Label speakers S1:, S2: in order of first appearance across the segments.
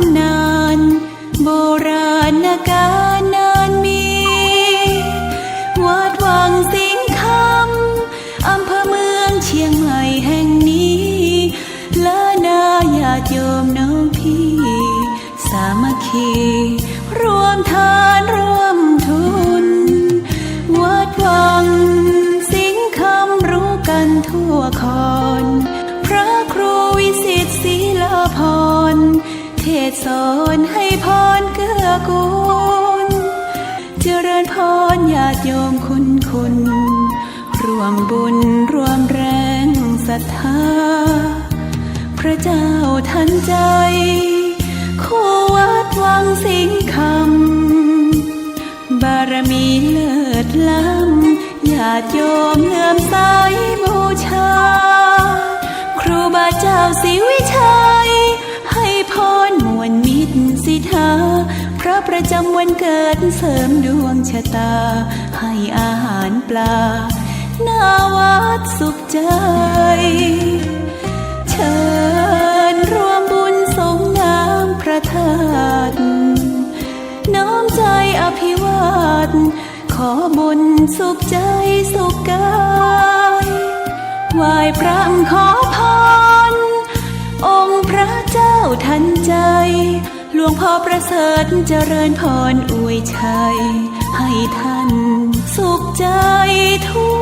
S1: ำนานโบราณกาลนานมีวัดวังสิงห์คำอำเภอเมืองเชียงใหม่แห่งนี้และนาญาติโยมน้องพี่สามัคคีรวมทานร่วมทุนวัดวังสิงห์คำรู้กันทั่วคอนพระครูวิสิตศรีลาภรณ์เทศสอนให้พรเกื้อกูลเจริญพรญาติโยมคุณร่วมบุญร่วมแรงศรัทธาพระเจ้าทันใจคู่วัดวังสิงห์คำบารมีเลิศล้ำญาติโยมเลื่อมใสบูชาครูบาเจ้าศรีวิชัยให้พรมวลมิตรสิทธาพระประจำวันเกิดเสริมดวงชะตาให้อาหารปลาหน้าวัดสุขใจเชิญรวมบุญสงน้ำพระธาตุน้อมใจอภิวาทขอบุญสุขใจสุขกายไหว้พระขอพรองค์พระเจ้าทันใจหลวงพ่อประเสริฐเจริญพรอวยชัยให้ท่านสุขใจทั่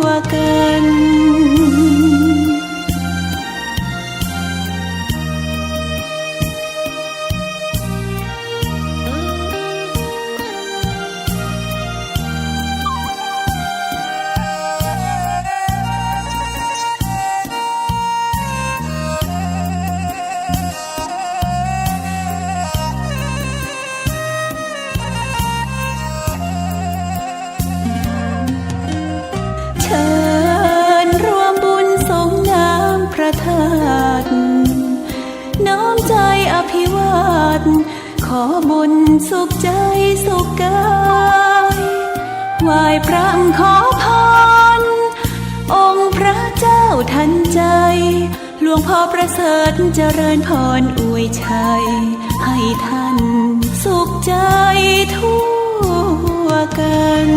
S1: วกันน้อมใจอภิวาทขอบุญสุขใจสุขกายไหว้พระขอพรองค์พระเจ้าทันใจหลวงพ่อประเสริฐเจริญพรอวยชัยให้ท่านสุขใจทั่วกัน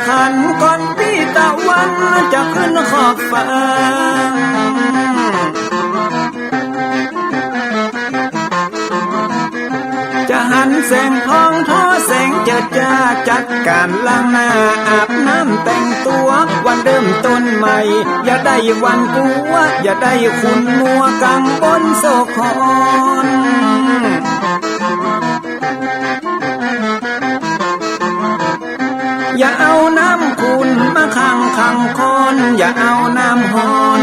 S2: ขันก่อนพี่ตะวันจะขึ้นขอบฟ้าจะหันแสงทองทอแสงเจิดจ้าจัดการล้างหน้าอาบน้ำแต่งตัววันเริ่มต้นใหม่อย่าได้วันกลัวอย่าได้คุณมัวกังบนโศกคอนอย่าเอาน้ำคุณมาขังคอนอย่าเอาน้ำฮ้อน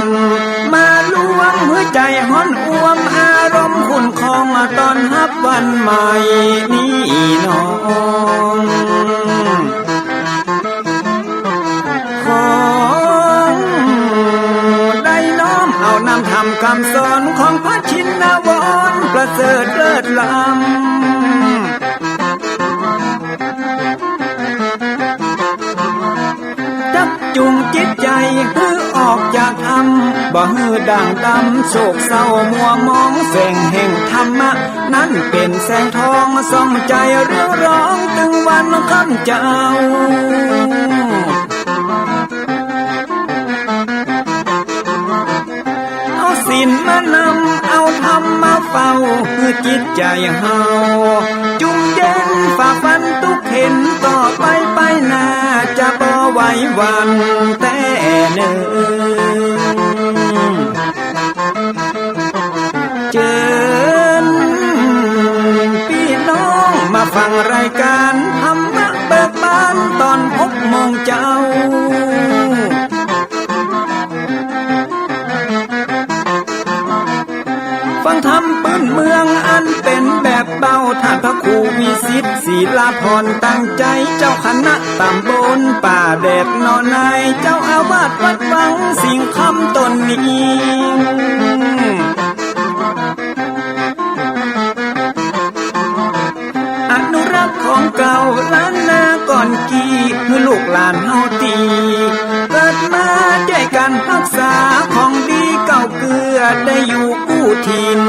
S2: มาลวงหัวใจฮ้อนอ้วมอารมณ์คุณคองมาตอนฮับวันใหม่นี้น้องของได้น้อมเอานำทำคำสอนของพระชินวรประเสริฐเลิศล้ำจุงจิตใจฮือออกจากธรรมบ่ฮือด่างดำโศกเศร้ามัวมองแสงแห่งธรรมะนั้นเป็นแสงทองส่องใจเรียวร้องตึงวันคำเจ้าเอาศีลมานำเอาธรรมมาเฝ้าคือจิตใจเฮาจุงเย็นฝ่าฟันทุกเห็นต่อไปหน้าจะบ่ไหววันแต่เนิ่น ฟังรายการธรรมะเบิกบานตอน6 โมงเจ้าฟังธรรมปื้นเมืองอันเป็นแบบเบาท่านพระครูวิสิทธิ์ศีลาภรณ์ตั้งใจเจ้าคณะตำบลป่าแดดนอนในเจ้าอาวาสวัดวังสิ่งคำตนนี้อนุรักษ์ของเก่าล้านนาก่อนกี่เมื่อลูกหลานเฮาตีเกิดมาด้วยกันรักษาของดีเก่าเกลือได้อยู่กู้ถิ่น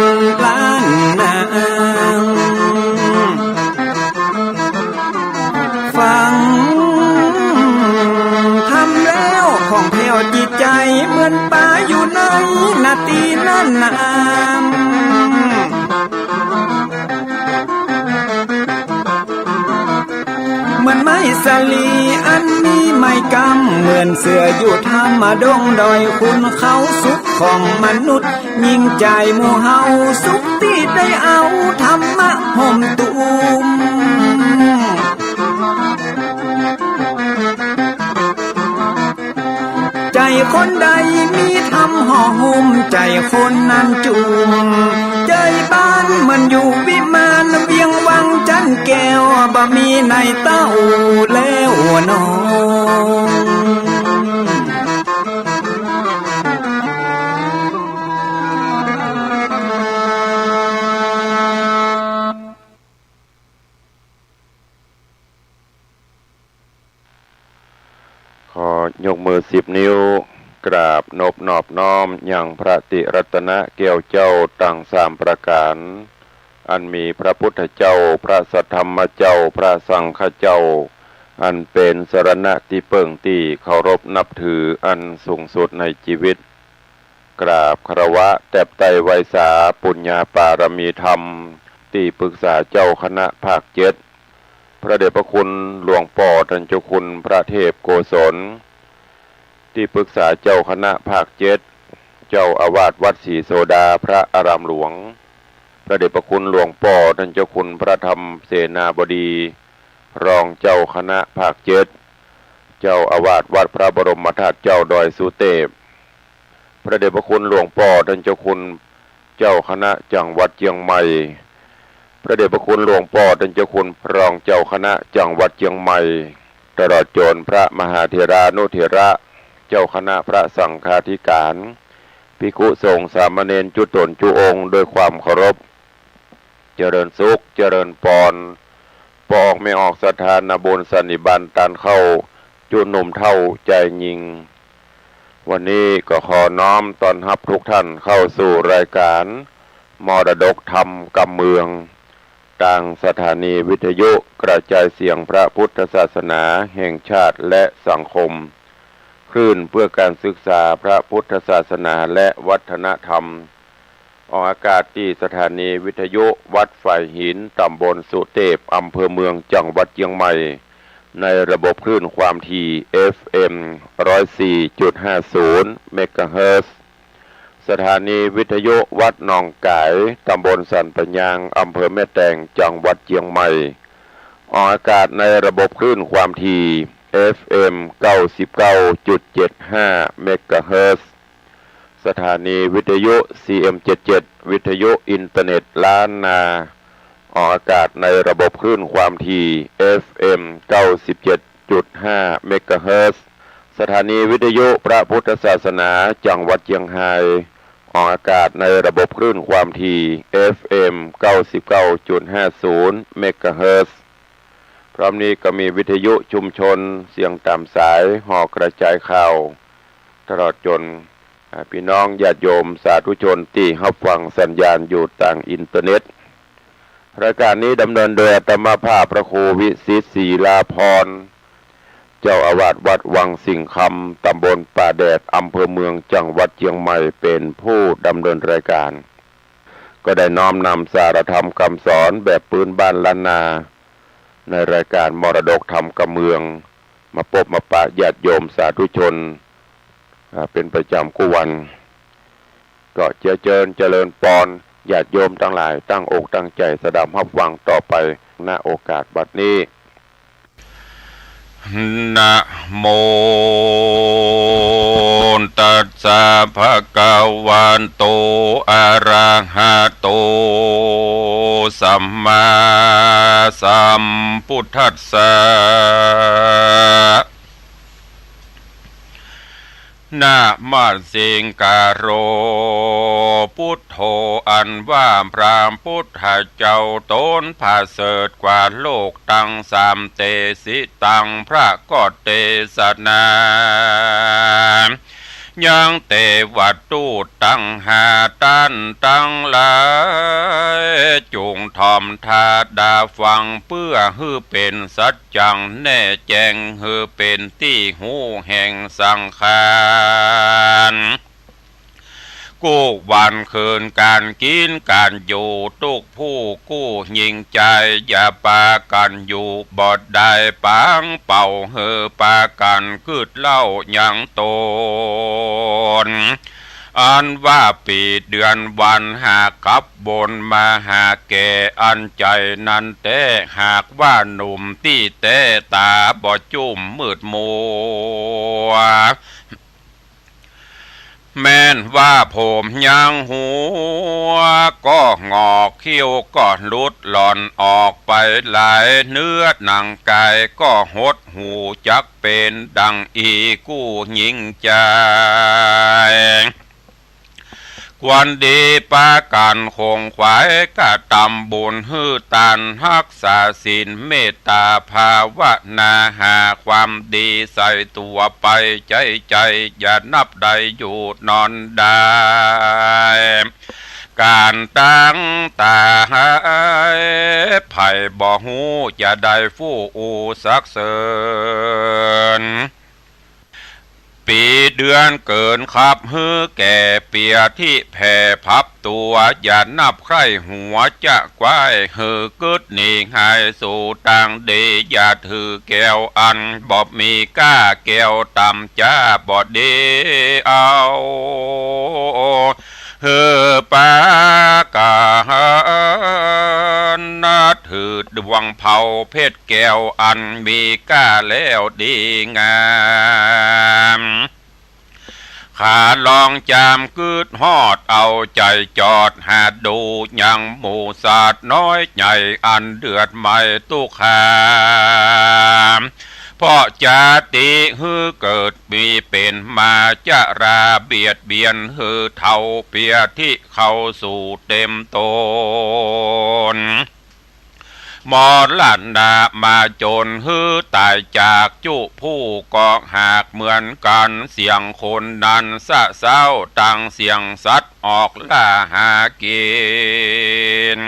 S2: ล้านนาฟังทำแล้วของแผ่วจิตใจเหมือนป่าอยู่ในนาทีนั้นนามเหมือนไม้สลีอันมีไม้กำเหมือนเสืออยู่ธรรมดงดอยคุณเขาสุขของมนุษย์ยิ่งใจหมู่เฮาสุขที่ได้เอาธรรมะห่มตุมใจคนใดมีธรรมห่อหุ้มใจคนนั้นจุ่มใจบ้านมันอยู่วิมานเวียงวังจันแก้วบ่มีในเต้าแล้วน้อง
S3: ขอยกมือ10 นิ้วกราบนอบน้อมอย่างพระติรัตนะแก้วเจ้าตั้ง3 ประการอันมีพระพุทธเจ้าพระสัทธรรมเจ้าพระสังฆเจ้าอันเป็นสรณะที่เปิ่งที่เคารพนับถืออันสูงสุดในชีวิตกราบคารวะแตบไตไวสาปุญญาปารมีธรรมที่ปรึกษาเจ้าคณะภาค7พระเดชพระคุณหลวงพ่อท่านเจ้าคุณพระเทพโกศลที่ปรึกษาเจ้าคณะภาค7เจ้าอาวาสวัดศรีโสดาพระอารามหลวงพระเดชพระคุณหลวงพ่อท่านเจ้าคุณพระธรรมเสนาบดีรองเจ้าคณะภาค7เจ้าอาวาสวัดพระบรมธาตุเจ้าดอยสุเทพพระเดชพระคุณหลวงพ่อท่านเจ้าคุณเจ้าคณะจังหวัดเชียงใหม่พระเดชพระคุณหลวงพ่อท่านเจ้าคุณรองเจ้าคณะจังหวัดเชียงใหม่ตลอดจนพระมหาเถรานุเถระเจ้าคณะพระสังฆาธิการภิกขุสงฆ์สามเณรจุตนจุองค์โดยความเคารพเจริญสุขเจริญปอนปอกไม่ออกสถานบุญสันนิบันตันเข้าจุหนุ่มเท่าใจยิงวันนี้ก็ขอน้อมต้อนรับทุกท่านเข้าสู่รายการมรดกธรรมกำเมืองทางสถานีวิทยุกระจายเสียงพระพุทธศาสนาแห่งชาติและสังคมคลื่นเพื่อการศึกษาพระพุทธศาสนาและวัฒนธรรมออกอากาศที่สถานีวิทยุวัดฝ่ายหินตำบลสุเทพอำเภอเมืองจังหวัดเชียงใหม่ในระบบคลื่นความถี่ FM 104.50 เมกะเฮิรตซ์สถานีวิทยุวัดหนองกายตำบลสันปะยางอำเภอแม่แตงจังหวัดเชียงใหม่ออกอากาศในระบบคลื่นความถี่ FM 99.75 เมกะเฮิรตซ์สถานีวิทยุ CM77 วิทยุอินเทอร์เน็ตล้านนาออกอากาศในระบบคลื่นความถี่ FM 97.5 เมกะเฮิรตซ์สถานีวิทยุพระพุทธศาสนาจังหวัดเชียงรายออกอากาศในระบบคลื่นความถี่ FM 99.50 เมกะเฮิรตซ์พร้อมนี้ก็มีวิทยุชุมชนเสียงตามสายห่อกระจายข่าวตลอดจนพี่น้องญาติโยมสาธุชนที่รับฟังสัญญาณอยู่ต่างอินเทอร์เน็ตรายการนี้ดำเนินโดยอาตมาภาพพระครูวิสิทธิ์ศีลาภรณ์เจ้าอาวาสวัดวังสิงห์คำตำบลป่าแดดอำเภอเมืองจังหวัดเชียงใหม่เป็นผู้ดำเนินรายการก็ได้น้อมนำสารธรรมคำสอนแบบพื้นบ้านล้านนาในรายการมรดกธรรมกำเมืองมาพบมาปะญาติโยมสาธุชนเป็นประจำกุวันก็เจริญปอน ญาติโยมทั้งหลายตั้งอกตั้งใจสดับรับฟังต่อไปณโอกาสบัดนี้นะโมตัสสะภะคะวะโตอะระหะโตสัมมาสัมพุทธัสสะนะมาสิงกาโรพุทโธอันว่าพระพุทธเจ้าตนผาเสริฐกว่าโลกตั้งสามเตสิตังพระก็เตสนายังเตวัตตูตั้งหาตันตั้งหลายจุงทอมทาดาฟังเพื่อฮือเป็นสัจจังแน่แจ้งฮือเป็นที่หูแห่งสังขารกู้วันคืนการกินการอยู่ทุกผู้กู้ยิงใจอย่าปากันอยู่บอดได้ปังเป่าเฮือปากันคืดเล่ายังโตนอันว่าปีเดือนวันหากขับบนมาหาแก่อันใจนั้นแต่หากว่าหนุ่มที่แต่ตาบ่จุ่มมืดมัวแม้นว่าผมยังหัวก็งอกเขี้ยวก็ลุดหล่อนออกไปหลายเนื้อหนังกายก็หดหูจักเป็นดังอีกู้ยิงใจควรดีปาการคงขวายกะตำบุญฮือตันรักษาศีลเมตตาภาวนาหาความดีใส่ตัวไปใจอย่านับใดอยู่นอนได้การตั้งตาให้ไผ่บ่หูอย่าได้ฟู่อูสักเสริญปีเดือนเกินขับฮือแก่เปียที่แผ่พับตัวอย่านับใครหัวจะกว้ายฮือกึดหนีหายสู่ต่างเดอย่าถือแก้วอันบอบมีก้าแก้วต่ำจ้าบอดเดเอาเฮือปากานาถือดวงเผาเพชรแก้วอันมีก้าแล้วดีงามขาลองจามกึดฮอดเอาใจจอดหาดูยังหมู่ศาสตร์น้อยใหญ่อันเดือดไม่ตุกขามเพราะจาติฮือเกิดมีเป็นมาจะราเบียดเบียนฮือเท่าเปียที่เข้าสู่เต็มตนมอลันดามาจนฮือตายจากจุผู้ก็หากเหมือนกันเสียงคนนั้นสะเศร้าตั้งเสียงสัตว์ออกล่าหากิน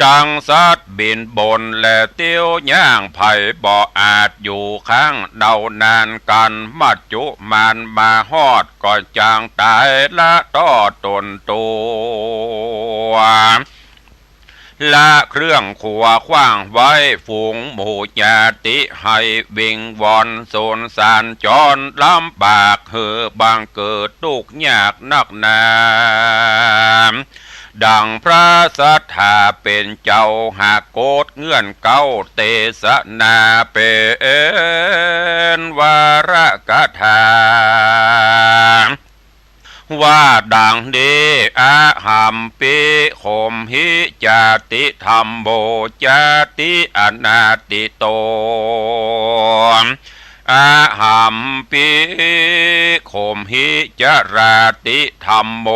S3: ดังสัตว์บินบนและเตี้ยวย่างไผ่บ่อาจอยู่ข้างเดานานกันมัดจุมันมาฮอดก็จางตายละต้อตนตัวละเครื่องขัวขว้างไว้ฝูงหมู่ญาติให้วิงวอนโซนสารจรลำบากเหือบางเกิดทุกข์ยากนักหนาดังพระสัทธาเป็นเจ้าหากโกดเงื่อนเก้าเตสนาเป็นวาระกถาว่าดังเดอาหัมปิโคมหิจาติธรรมโบจาติอนาติโตอาหัมปิโคมหิจาราติธรรมโม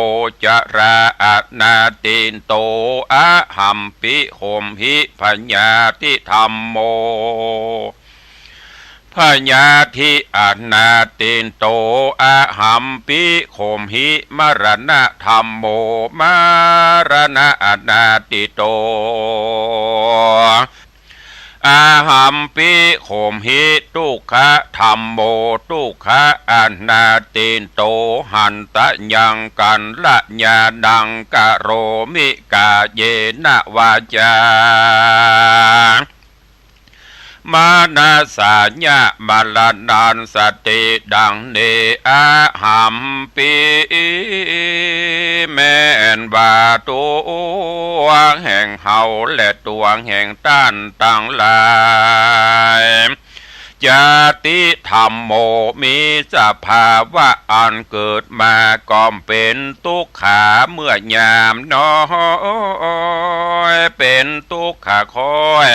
S3: จาราอนาติโตอาหัมปิโคมหิปัญญาติธรรมโมพญาธิอนาตินโตอาหัมปิโคมหิมรณะธรรมโมมรณะอนาติโตอาหัมปิโคมหิทุกขะธรรมโมทุกขะอนาตินโตหันตะยังกันละญาดังกะโรมิกาเยนะวาจา
S4: มานาสาญะมาลานานสติดังเนอาหัมปีแม่นบาตัวแห่งเฮาและตัวแห่งต้านต่างหลายจาติธรรมโมมีสภาวะอันเกิดมาก่อมเป็นทุกขาเมื่อยามน้อยเป็นทุกขาคอย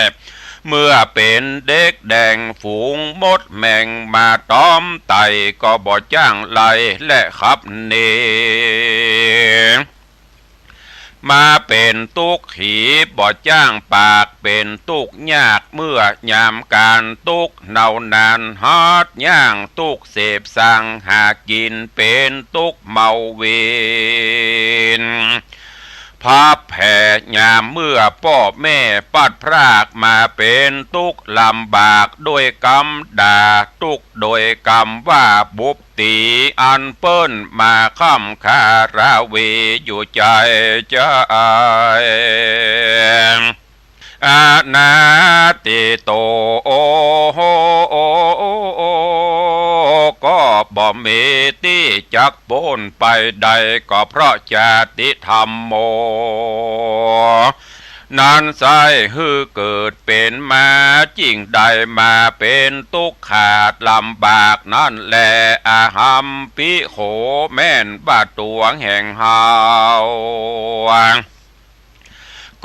S4: เมื่อเป็นเด็กแดงฝูงมดแมงมาต้อมไตก็บ่จ้างไล่และขับเนมาเป็นตุกขีบ่จ้างปากเป็นตุกยากเมื่อยามการตุกเนานานฮอดย่างตุกเสพสั่งหากินเป็นตุกเมาเวนพาแผ่ยามเมื่อพ่อแม่ปัดพรากมาเป็นทุกข์ลำบากโดยกรรมด่าทุกข์โดยกรรมว่าบุบตีอันเปิ้นมาค่ำคาราเวอยู่ใจใจอานาติโตก็บ่มีที่จักพ้นไปใดก็เพราะจาติธรรมโมนั้นไซฮือเกิดเป็นมาจริงใดมาเป็นทุกข์ขาดลำบากนั่นแลอาหัมปิโขแม่นบาตัวแห่งเฮา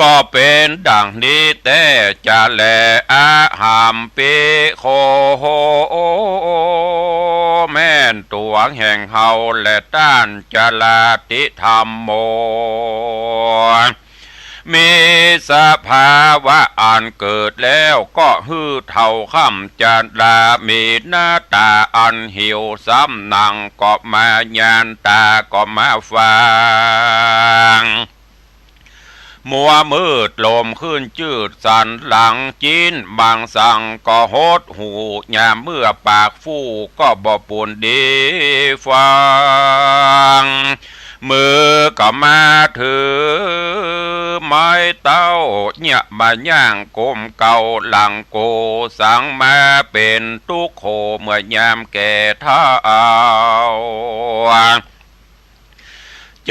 S4: ก็เป็นดังนี้แต่จะแลอาหัมปิโคแม่นตัวแห่งเฮาและต้านจลาติธรรมโมมีสภาวะอันเกิดแล้วก็ฮือเท่าค่ำจันดามีหน้าตาอันหิวซ้ำหนังก็มาญาณตาก็มาฟังมัวมืดลมขึ้นจืดสันหลังจีนบางสั่งก็โหดหูยามเมื่อปากฟู่ก็บ่ปุ่นดีฟังมือก็มาถือไม้เต้าเนี่ยมาย่างกลมเก่าหลังโกสังมาเป็นตุกโคเมื่อยามแก่เท้า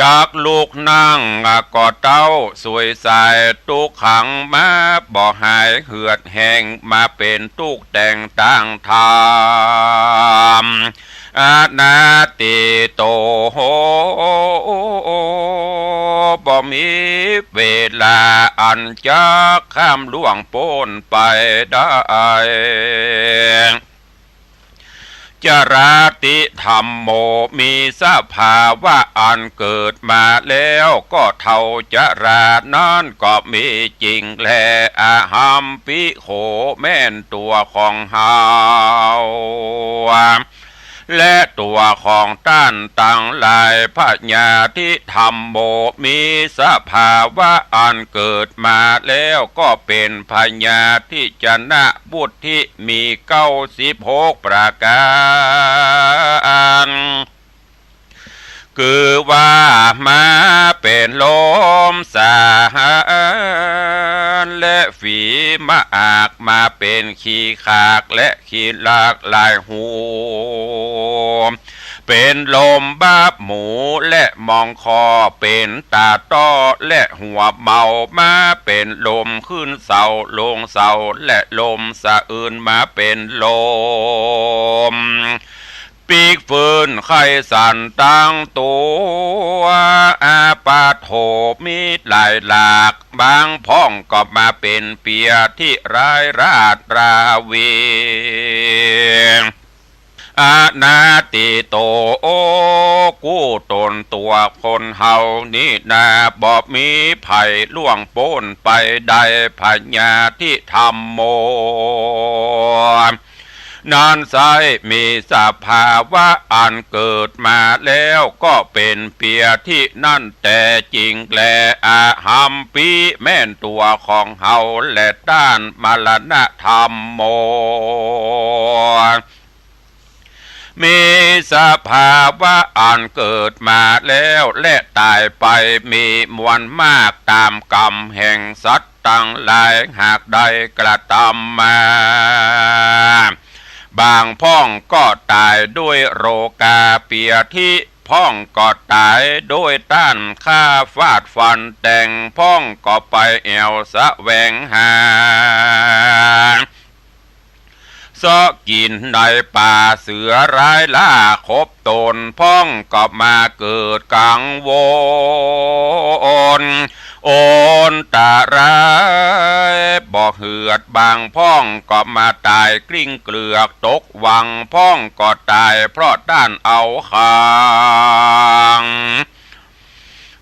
S4: จากลูกนั่งก็เต้าสวยใสตุกขังมาบ่หายเหือดแห้งมาเป็นตุกแต่งตั้งธรรมอานาติโตโหบ่มีเวลาอันจะข้ามล่วงพ้นไปได้จราติธรรมโมมีสภาวะอันเกิดมาแล้วก็เท่าจรานั้นก็มีจริงแลอาหัมปิโขแม่นตัวของเฮาและตัวของต้านต่างหลายพญาธิธรรมโมมีสภาวะอันเกิดมาแล้วก็เป็นพญาธิจนะบุตรที่มี96ประการคือว่ามาเป็นลมสาและฝีมาอากมาเป็นขี้ขากและขี้ลากลายหูเป็นลมบ้าหมูและมองคอเป็นตาต้อและหัวเมามาเป็นลมขึ้นเสาลงเสาและลมสะอื่นมาเป็นลมปีกฟืนไข่สันตั้งตัวอาปาโถมีหลายหลากบางพ่องก็มาเป็นเปียที่ร้ายราดราวีอานาติโตกู้ตนตัวคนเฮานี่นาบ่มีไผ่ล่วงโป้นไปได้พญาที่ธรรมโมนานไซมีสภาวะอันเกิดมาแล้วก็เป็นเปียที่นั่นแต่จริงแลอาหัมปิแม่นตัวของเฮาและต้านมรณะธรรมโมมีสภาวะอันเกิดมาแล้วและตายไปมีมวลมากตามกรรมแห่งสัตว์ ตั้งหลายหากได้กระทำมาบางพ้องก็ตายด้วยโรคาเปียทิพ้องก็ตายด้วยต้านข้าฟาดฟันแต่งพ้องก็ไปแอวสะแวงหาซอกินในป่าเสือร้ายล่าคบตนพ้องก็มาเกิดกังวลโอนตาร้ายบ่เหือดบางพ้องก็มาตายกลิ้งเกลือกตกวังพ้องก็ตายเพราะด้านเอาคาง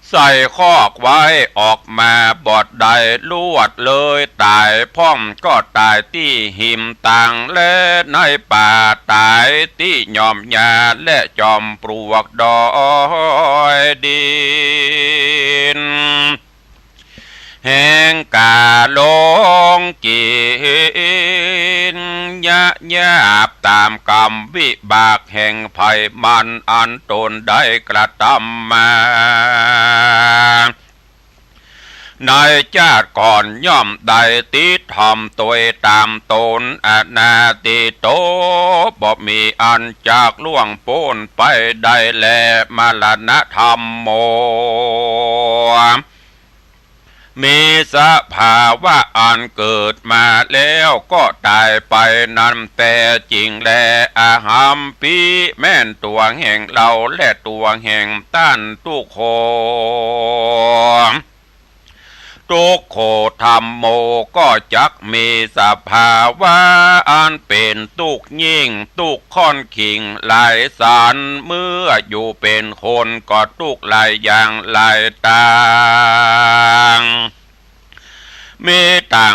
S4: ใส่คอกไว้ออกมาบอดใดลวดเลยตายพ้องก็ตายที่หิมตังและในป่าตายที่ยอมยาและจอมปลวกดอยดินแห่งกาลงกินยะยาบตามกรรมวิบากแห่งภัยมันอันตนได้กระทำมาในชาติก่อนย่อมได้ติดทำตัวตามตนอนาติโตบ่มีอันจากล่วงพ้นไปได้แลมรณะธรรมโมมีสภาวะอันเกิดมาแล้วก็ตายไปนั้นแต่จริงแลอาหัมปีแม่นตัวแห่งเราและตัวแห่งต้านทุกโคทุกโคธรรมโมก็จักมีสภาวะอันเป็นทุกยิ่งทุกค่อนขิงหลายสารเมื่ออยู่เป็นคนก็ทุกหลายอย่างหลายต่างมีต่า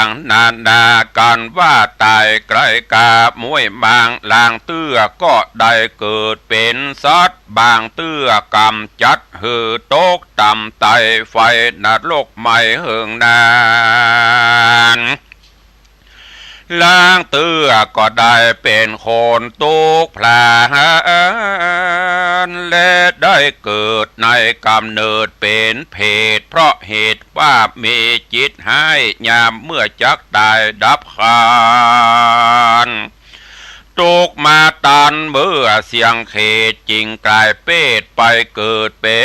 S4: งนานากันว่าตายไกลกามวยบางลางเตื้อก็ได้เกิดเป็นสัตว์บางเตื้อกำจัดหือตกต่ำไตไฟนรกไม่เหิงนานล้างเตื้อก็ได้เป็นคนตุกพลานและได้เกิดในกำเนิดเป็นเพศเพราะเหตุว่ามีจิตให้ยามเมื่อจักตายดับคานตุกมาตันเมื่อเสียงเขตจริงกลายเป็ดไปเกิดเป็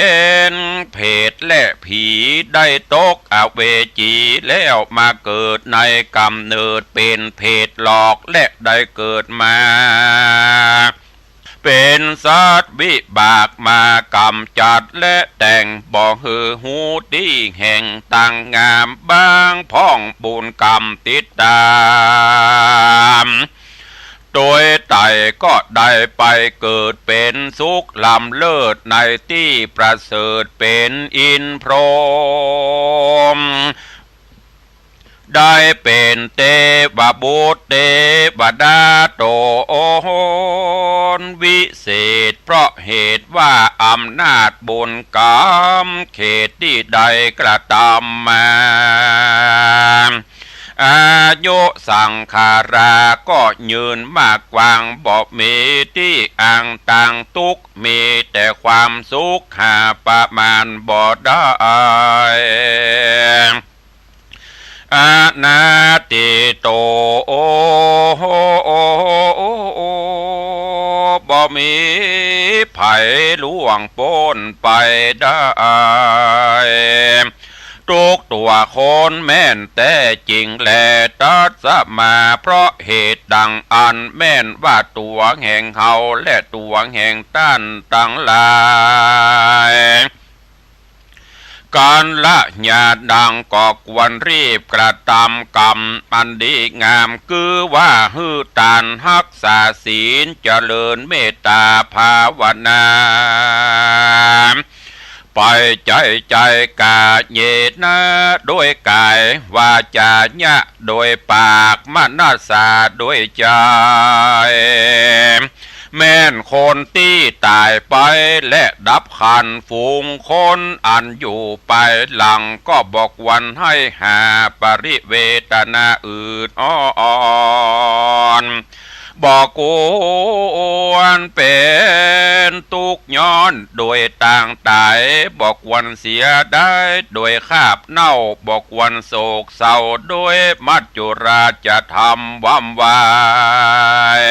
S4: นเพศและผีได้ตกอเวจีแล้วมาเกิดในกำเนิดเป็นเพศหลอกและได้เกิดมาเป็นสัตว์วิบากมากำจัดและแต่งบ่ฮือหูดีแห่งต่างงามบางพ้องบุญกรรมติดตามโดยไตก็ได้ไปเกิดเป็นสุขลำเลิศในที่ประเสริฐเป็นอินพรหมได้เป็นเทวบุตรเทวดาโตนวิเศษเพราะเหตุว่าอำนาจบุญกรรมเขตที่ใดกระทำมาอายุสังขาราก็ยืนมากกวางบอกมีที่อ่างต่างทุกมีแต่ความสุขหาประมาณบ่ได้อานาติโตบ่มีไผล่วงพ้นไปได้ทุกตัวคนแม่นแต่จริงแลตัดสมาเพราะเหตุดังอันแม่นว่าตัวแห่งเฮาและตัวแห่งต้านตั้งหลายการละญาติดังก็ควรรีบกระทำกรรมอันดีงามคือว่าฮือตานรักษาศีลเจริญเมตตาภาวนาไปใจกาเยนะโดยกายวาจาญะโดยปากมนาสาโดยใจแม่นคนที่ตายไปและดับขันฝูงคนอันอยู่ไปหลังก็บอกวันให้หาปริเวทนาอื่นอ่อน บอกกวนเป็นตุกย้อนโดยต่างตายบอกวันเสียได้โดยคาบเน่าบอกวันโศกเศร้าโดยมัจจุราชจะทำว่ำวาย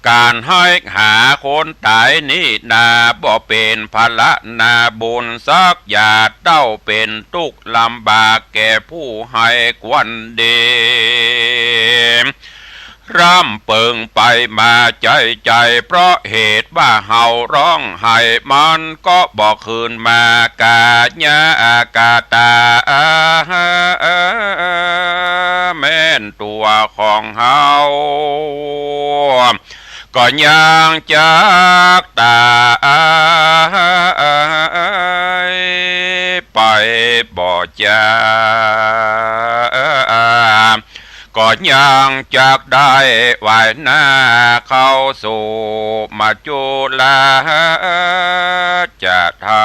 S4: การให้หาคนตายนี่นาบ่เป็นภาระนาบุญสักอย่าเต้าเป็นทุกข์ลำบากแก่ผู้ให้ควันเดร่ำเปิงไปมาใจเพราะเหตุว่าเฮาร้องไห้มันก็บอกคืนมากาญากาตาแม่นตัวของเฮาก็ยังจากตายไปบ่จาก็ยังจากได้ไหวหน้าเข้าสู่มาจุลาจะทำ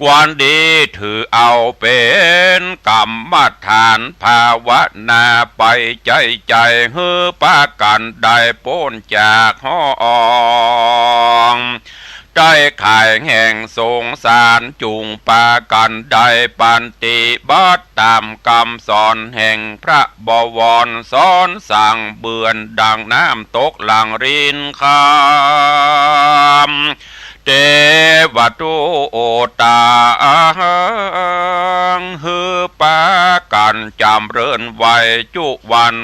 S4: ความดีถือเอาเป็นกรรมฐานภาวนาไปใจฮือปากันได้พ้นจากห้องได้ขายแห่งสงสารจุงปากันได้ปันติบัตตามคำสอนแห่งพระบวรสอนสั่งเบือนดังน้ำตกหลังรินคำเทวตุโอตาฮือปากันจำเริญไว้จุวัน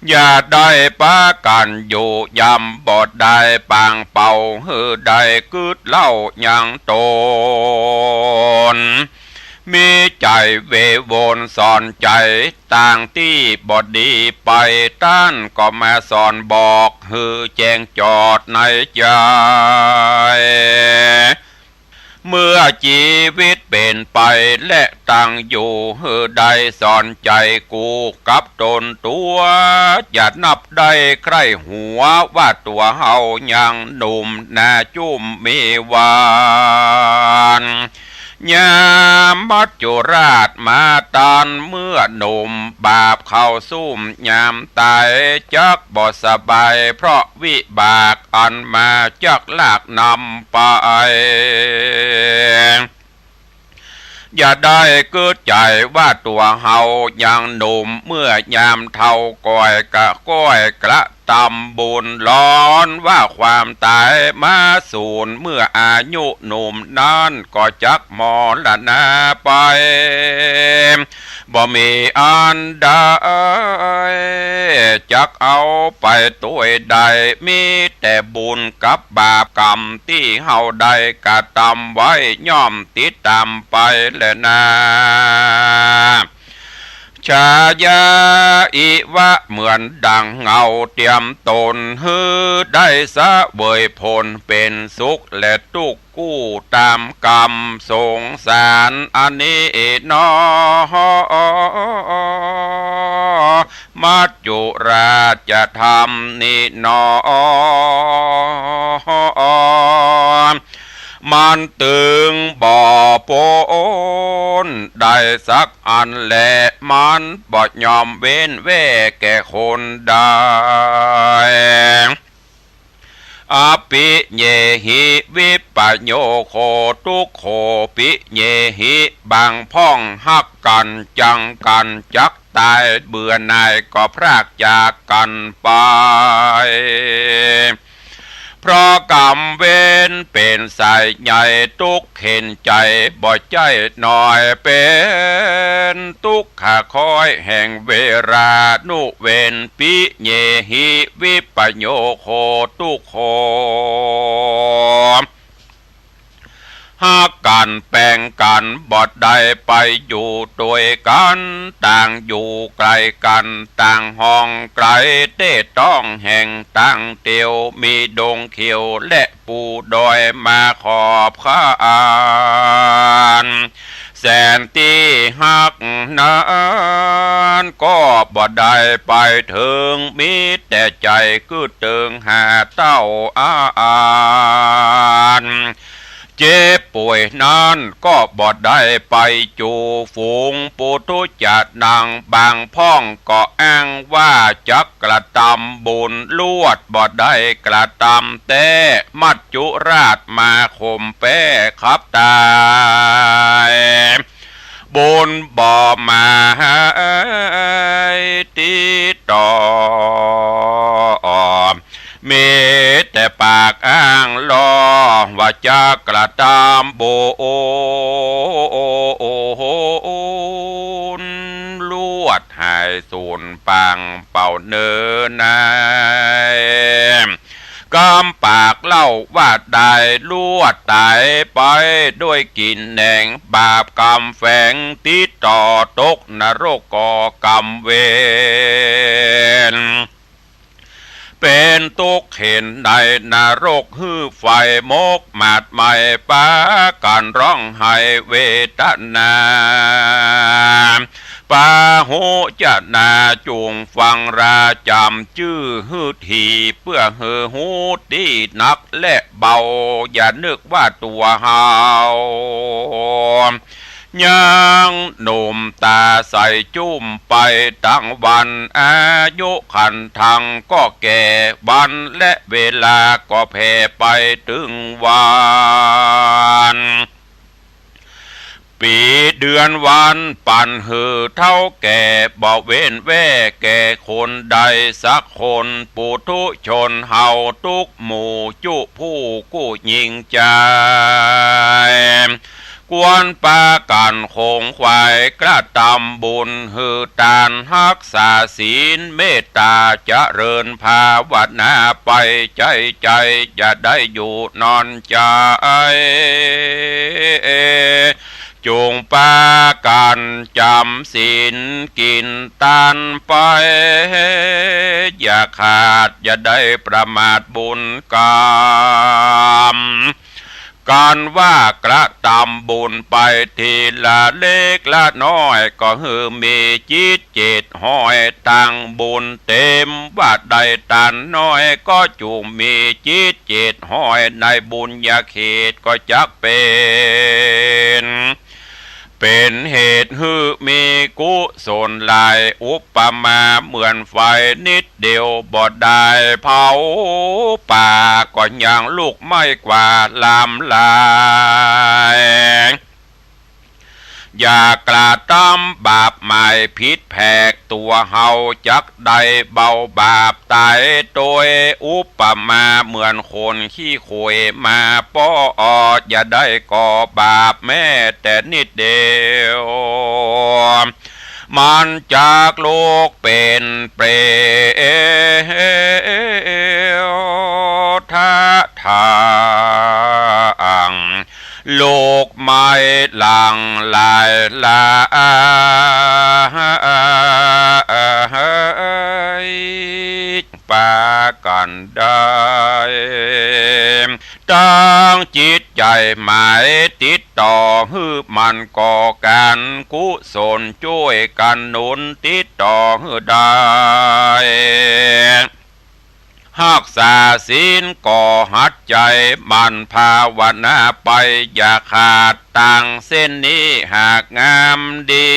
S4: อย่าได้ปากันอยู่ยำบอดได้ปางเป่าฮือได้กึดเล่ายังโตนมีใจเวโวนสอนใจต่างที่บอดดีไปต้านก็มาสอนบอกฮือแจ้งจอดในใจเมื่อชีวิตเป็นไปและตั้งอยู่ฮือได้สอนใจกูกับตนตัวอย่านับได้ใครหัวว่าตัวเฮายังหนุ่มนาจุ่มมีวานยามมัจจุราชมาตานเมื่อหนุ่มบาปเข้าซุ่มยามตายจักบ่สบายเพราะวิบากอันมาจักลากนำไปอย่าได้เกิดใจว่าตัวเฮายังหนุ่มเมื่อยามเท่าก้อยกระตำบุญร้อนว่าความตายมาสูญเมื่ออายุหนุ่มนั้นก็จักมรณะไปบ่มีอันใดจักเอาไปตัวใดมีแต่บุญกับบาปกรรมที่เฮาได้กระทำไว้ย่อมติดตามไปแลนะชายาอิวะเหมือนดังเงาเตรียมตนฮือได้สะเวยผลเป็นสุขและทุกข์กู้ตามกรรมสงสารอันนี้นอมัจจุราชธรรมนินอมันตึงบ่ปนได้สักอันแหละมันบ่ยอมเว้นแว่แก่คนได้อปิเยหิวิปโยโคทุกโขปิเยหิบางพ่องหักกันจังกันจักตายเบื่อหน่ายก็พรากจากกันไปเพราะกรรมเว้นเป็นสายใหญ่ทุกเห็นใจบ่ใจหน่อยเป็นทุกขาคอยแห่งเวรานุเวนปิเยหิวิปโยโคทุกโขหากกันแปลงกันบ่ได้ไปอยู่ด้วยกันต่างอยู่ไกลกันต่างห้องไกลเต้ต้องแห่งต่างเตียวมีดงเขียวและปูดอยมาขอบข้านแสนที่หักนั้นก็บ่ได้ไปถึงมีแต่ใจกึดตึงหาเต้าอ่าน เจ็บป่วยนั้นก็บ่ได้ไปจูฝูงปุถุจัดนางบางพ่องก็อ้างว่าจักกระทำบุญลวดบ่ได้กระทำแต่มัจจุราชมาข่มแป้ขับตายบุญบ่มาติดต่อมีแต่ปากอ้างล้อว่าจะกระทำบุญลวดหายสูญปังเป่าเนินนายกำปากเล่าว่าได้ลวดตายไปด้วยกินแหน่งบาปกรรมแฝงติดต่อตกนรกก่อกรรมเวรเป็นตุกเห็นในนรกฮือไฟมกหมาดไม่ปาการร้องไห้เวทนาปาหูจะนาจูงฟังราจำชื่อฮือทีเพื่อเฮือหูตีนักและเบาอย่านึกว่าตัวเฮายังหนุ่มตาใสจุ่มไปตั้งวันอายุขันทังก็แก่วันและเวลาก็แผ่ไปถึงวันปีเดือนวันปั่นหือเท่าแก่บ่เว้นแว่แก่คนใดสักคนปุถุชนเฮาทุกหมู่จุผู้กู้ยิ่งใจกวนปากันคงควายกระทำบุญหือตานรักษาศีลเมตตาเจริญภาวนาไปใจจะได้อยู่นอนใจจงปากันจำศีลกินทานไปอย่าขาดอย่าได้ประมาทบุญกรรมการว่ากระทำบุญไปทีละเล็กละน้อยก็คือมีจิตเจตห้อยตั้งบุญเต็มว่าใดตันน้อยก็จูงมีจิตเจตห้อยในบุญญาเขตก็จักเป็นเหตุฮือมีกุศลหลายอุปมาเหมือนไฟนิดเดียวบ่ได้เผาป่าก็ยังลูกไม่กว่าลามลายอย่ากระทำบาปหมายผิดแผกตัวเฮาจักได้เบาบาปตายโดยอุปมาเหมือนคนขี้โขยมาป้ออย่าได้ก่อบาปแม้แต่นิดเดียวมันจากโลกเป็นเปรตทางโลกไม่หลังลายลาปากันได้ตั้งจิตใจหมายติดต่อฮือมันก่อการกุศลช่วยกันหนุนติดต่อฮือได้รักษาศีลก่อหัดใจมันภาวนาไปอย่าขาดตังเส้นนี้หากงามดี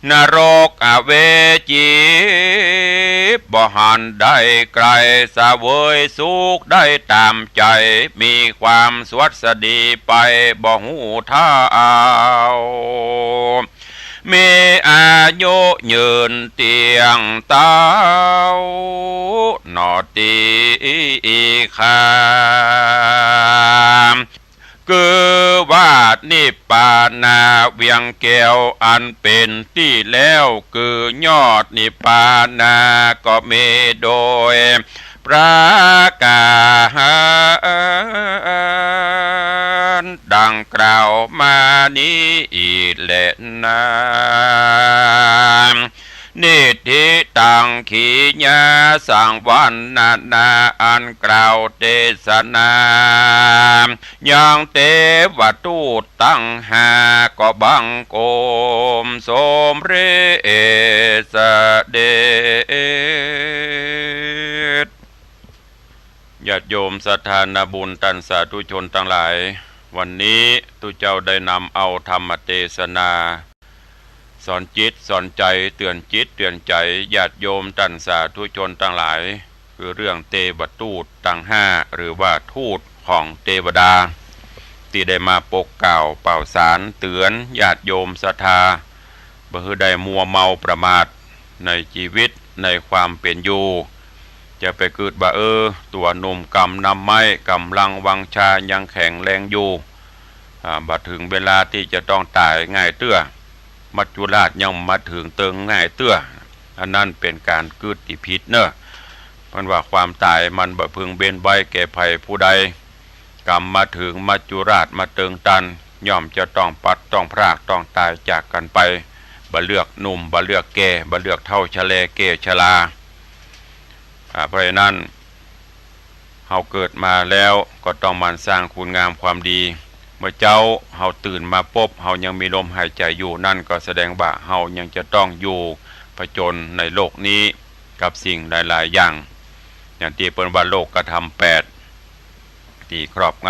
S4: นรกอเวจีบ่หันได้ไกลสะเวยสุขได้ตามใจมีความสวัสดีไปบ่หูท่าเอามีอายุยืนเตียงเต้านอตีคามคือว่านิพพานาเวียงแก้วอันเป็นที่แล้วคือยอดนิพพานาก็มีโดยประกาศดังกล่าวมานี้แหละนะนิธิตังขีญาสังวันนาอันกล่าวเทศนายังเทวทูตตั้งหาก็บังโกมสมเรศเดช ญาติโยมศรัทธานาบุญตันสาธุชนทั้งหลายวันนี้ตุเจ้าได้นำเอาธรรมเทศนาสอนจิตสอนใจเตือนจิตเตือนใจญาติโยมตันสาธุชนทั้งหลายคือเรื่องเทวทูตทั้งห้าหรือว่าทูตของเทวดาที่ได้มาปกเกล่าวเป่าสารเตือนญาติโยมศรัทธาบ่ให้ได้มัวเมาประมาทในชีวิตในความเป็นอยู่จะไปเกิดบ่ตัวหนุ่มกำนำไม้กำลังวังชายังแข็งแรงอยู่บัดถึงเวลาที่จะต้องตายง่ายเตื้อมัจจุราชยังมาถึงเติงง่ายเตื้ออันนั้นเป็นการเกิดที่ผิดเนอะมันว่าความตายมันบ่พึงเบนใบแก่ภัยผู้ใดกรรมมาถึงมัจจุราชมาเติงตันย่อมจะต้องปัดต้องพรากต้องตายจากกันไปบ่เลือกหนุ่มบ่เลือกแก่บ่เลือกเท่าชะแลแก่ชราเพราะฉะนั้นเฮาเกิดมาแล้วก็ต้องมันสร้างคุณงามความดีเมื่อเจ้าเฮาตื่นมาพบเฮายังมีลมหายใจอยู่นั่นก็แสดงว่าเฮายังจะต้องอยู่ผจญในโลกนี้กับสิ่งหลายๆอย่างอย่างที่เปิ้นว่าโลกกระทำ8ที่ครอบง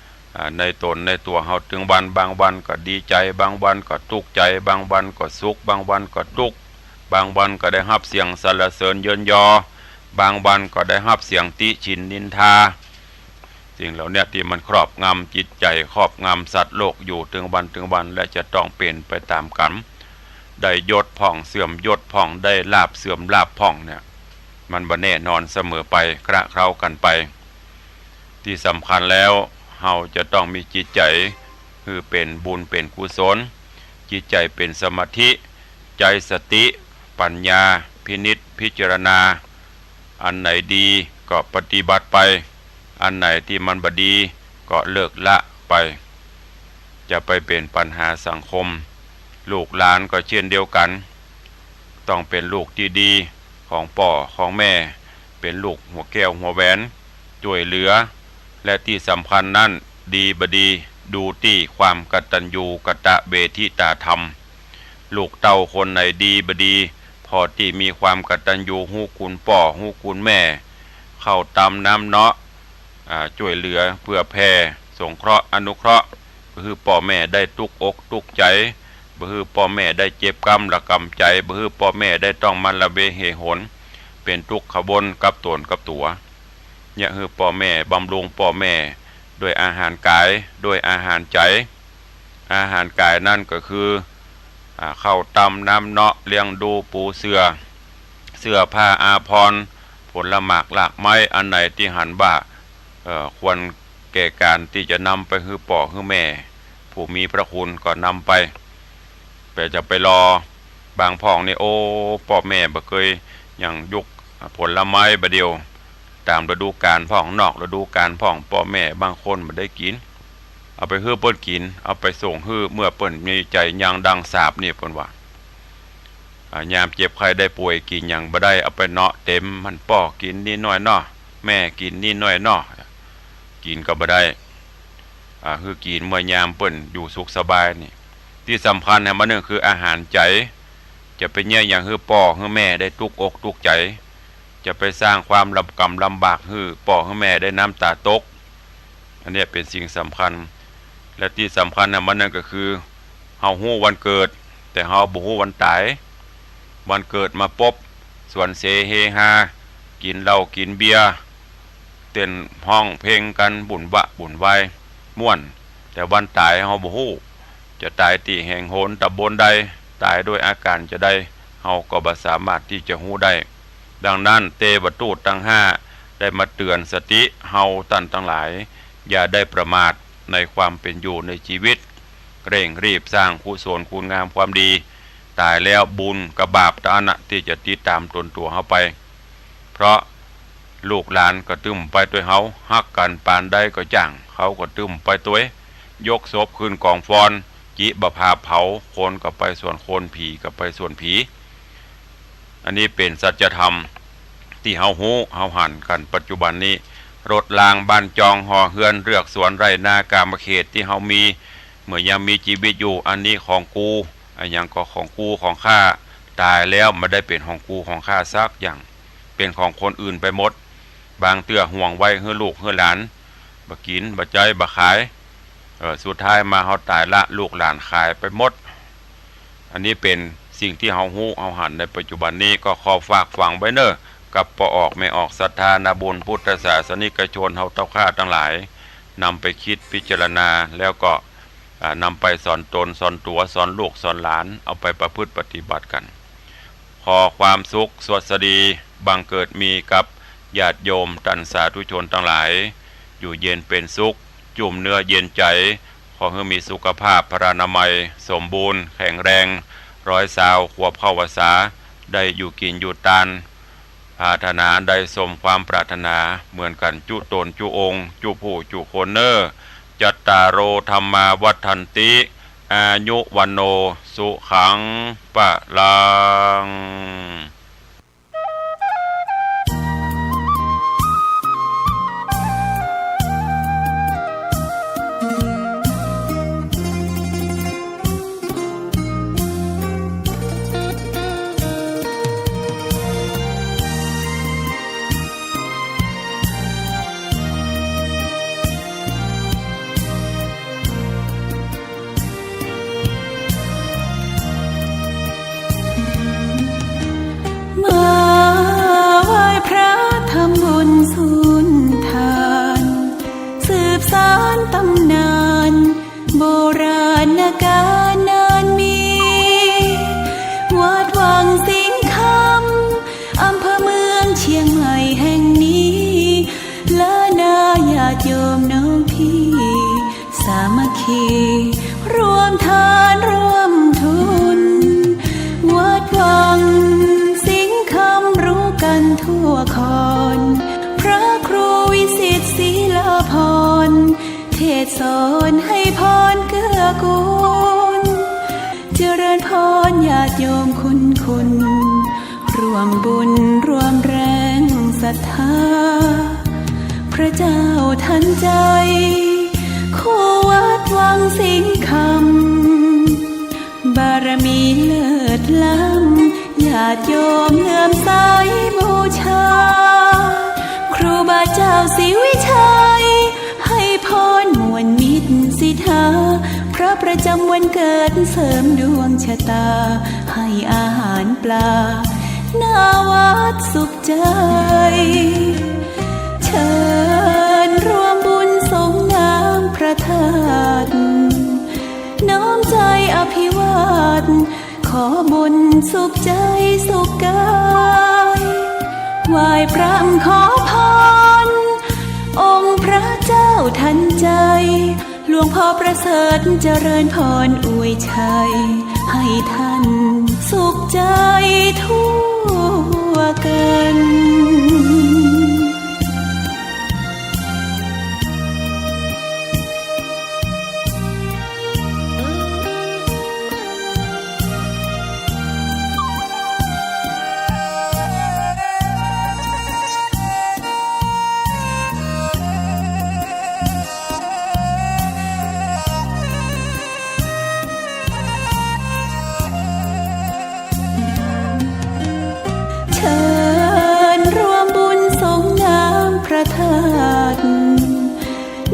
S4: ำในตนในตัวเฮาถึงวันบางวันก็ดีใจบางวันก็ทุกข์ใจบางวันก็สุขบางวันก็ทุกข์บางวันก็ได้รับเสียงสรรเสริญเยินยอบางวันก็ได้รับเสียงติฉินนินทาสิ่งเหล่านี้ที่มันครอบงำจิตใจครอบงำสัตว์โลกอยู่ถึงวันและจะต้องเป็นไปตามกรรมได้ยศพ่องเสื่อมยศพ่องได้ลาภเสื่อมลาภพ่องเนี่ยมันบ่แน่นอนเสมอไปคระเคล้ากันไปที่สำคัญแล้วเฮาจะต้องมีจิตใจคือเป็นบุญเป็นกุศลจิตใจเป็นสมาธิใจสติปัญญาพินิจพิจารณาอันไหนดีก็ปฏิบัติไปอันไหนที่มันบ่ดีก็เลิกละไปจะไปเป็นปัญหาสังคมลูกหลานก็เช่นเดียวกันต้องเป็นลูกที่ดีของพ่อของแม่เป็นลูกหัวแก้วหัวแหวนช่วยเหลือและที่สำคัญนั่นดีบดีดูที่ความกตัญญูกตเวทิตาธรรมลูกเต้าคนไหนดีบดีพอที่มีความกตัญญูฮู้คุณพ่อฮู้คุณแม่เข้าตามน้ำเนาะช่วยเหลือเพื่อแผ่สงเคราะห์อนุเคราะห์คือพ่อแม่ได้ตุกอกตุกใจคือพ่อแม่ได้เจ็บกรรมละกรรมใจคือพ่อแม่ได้ต้องมันละเวเหหนเป็นทุกขบนกับตนกับตัวเนี่ยคือพ่อแม่บำรุงพ่อแม่ด้วยอาหารกายด้วยอาหารใจอาหารกายนั่นก็คือเข้าตำน้ำเนาะเลี้ยงดูปูเสื้อผ้าอาภรณ์ผลหมากหลากไม้อันไหนที่หันบ่าควรแก่การที่จะนำไปคือพ่อคือแม่ผู้มีพระคุณก็นำไปแต่จะไปรอบางพ่องนี่โอ้พ่อแม่บ่เคยอย่างยุกผลไม้บะเดียวตามฤดูกาลพ่องนอกฤดูกาลพ่องพ่อแม่บางคนบ่ได้กินเอาไปฮื้อเปิ้นกินเอาไปส่งฮื้อเมื่อเปิ้นมีใจยังดังสาบนี่เปิ้นว่ายามเจ็บไข้ได้ป่วยกินหยังบ่ได้เอาไปเนาะเต็มมันป้อกินนิดหน่อยเนาะแม่กินนิดหน่อยเนาะกินก็บ่ได้คือกินเมื่อยามเปิ้นอยู่สุขสบายนี่ที่สำคัญเนี่ยมันนึงคืออาหารใจจะไปแย่อย่างคือพ่อคือแม่ได้ทุกอกทุกใจจะไปสร้างความลำกำลำบากคือพ่อคือแม่ได้น้ำตาตกอันนี้เป็นสิ่งสำคัญและที่สำคัญเนี่ยมันนั่นก็คือเฮาฮู้วันเกิดแต่เฮาบ่ฮู้วันตายวันเกิดมาปุ๊บส่วนเสเฮฮากินเหล้ากินเบียร์เต้นห้องเพลงกันบุญวะบุญวายม่วนแต่วันตายเฮาบ่ฮู้จะตายที่แห่งโหนตำบลใดตายด้วยอาการจะได้เฮาก็บ่สามารถที่จะฮู้ได้ดังนั้นเทวทูตทั้ง5ได้มาเตือนสติเฮาท่านทั้งหลายอย่าได้ประมาทในความเป็นอยู่ในชีวิตเร่งรีบสร้างกุศลคุณงามความดีตายแล้วบุญกับบาปตานะที่จะติดตามตนตัวเฮาไปเพราะลูกหลานก็ตึมไปตัวเฮาฮักกันปานใดก็จ้างเขาก็ตึมไปตัวยกศพขึ้นกองฟอนจิบพาเผาคนก็ไปส่วนคนผีก็ไปส่วนผีอันนี้เป็นสัจธรรมที่เฮาฮู้เฮาหันกันปัจจุบันนี้รถรางบ้านจองหอเฮือนเรือกสวนไร่นากามเขตที่เฮามีเมื่อยังมีชีวิตอยู่อันนี้ของกูอันยังก็ของกูของข้าตายแล้วไม่ได้เป็นของกูของข้าซักอย่างเป็นของคนอื่นไปหมด บางเตื้อห่วงไว้ให้ลูกให้หลานบ่กินบ่ใจบ่ขายสุดท้ายมาเฮาตายละลูกหลานขายไปหมดอันนี้เป็นสิ่งที่เฮาฮู้เฮาหันในปัจจุบันนี้ก็ขอฝากฝังไว้เน้อกับปออกไม่ออกศรัทธานาบุญพุทธศาสนิกชนเฮาเต้าข้าทั้งหลายนำไปคิดพิจารณาแล้วก็นำไปสอนตนสอนตัวสอนลูกสอนหลานเอาไปประพฤติปฏิบัติกันขอความสุขสวัสดีบังเกิดมีกับญาติโยมท่านสาธุชนทั้งหลายอยู่เย็นเป็นสุขจุ่มเนื้อเย็นใจขอให้มีสุขภาพพรานามัยสมบูรณ์แข็งแรง120 ขวบเข้าพรรษาได้อยู่กินอยู่ตานปรารถนาได้สมความปรารถนาเหมือนกันจุตนจุองค์จุผู้จุคนเนอจัตตารโอธรรมาวัฏันติอายุวันโนสุขังปะลัง
S1: ตำนานโบราณกาลนานมีวัดวังสิงห์คำอำเภอเมืองเชียงใหม่แห่งนี้และนาญาติโยมน้องพี่สามัคคีรวมทานร่วมทุนวัดวังสิงห์คำรู้กันทั่วคอนพระครูวิสิตศรีลาภรณ์เทศสอนให้พรเกื้อกูลเจริญพรญาติโยมคุณร่วมบุญร่วมแรงศรัทธาพระเจ้าทันใจคู่วัดวังสิงห์คำบารมีเลิศล้ำญาติโยมเลื่อมใสบูชาครูบาเจ้าศรีวิชัยให้พรมวลมิตรสิทธาพระประจำวันเกิดเสริมดวงชะตาให้อาหารปลาหน้าวัดสุขใจเชิญร่วมบุญสงน้ำพระธาตุน้อมใจอภิวาทขอบุญสุขใจสุขกายไหว้พระขอพรองค์พระเจ้าทันใจหลวงพ่อประเสริฐเจริญพรอวยชัยให้ท่านสุขใจทั่วกัน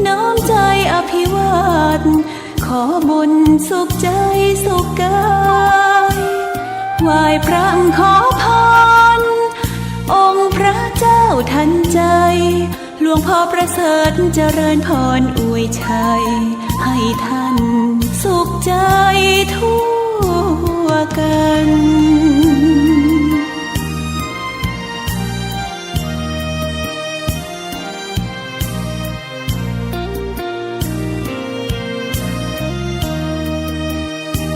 S1: น้อมใจอภิวาทขอบุญสุขใจสุขกายไหว้พระขอพรองค์พระเจ้าทันใจหลวงพ่อประเสริฐเจริญพรอวยชัยให้ท่านสุขใจทั่วกัน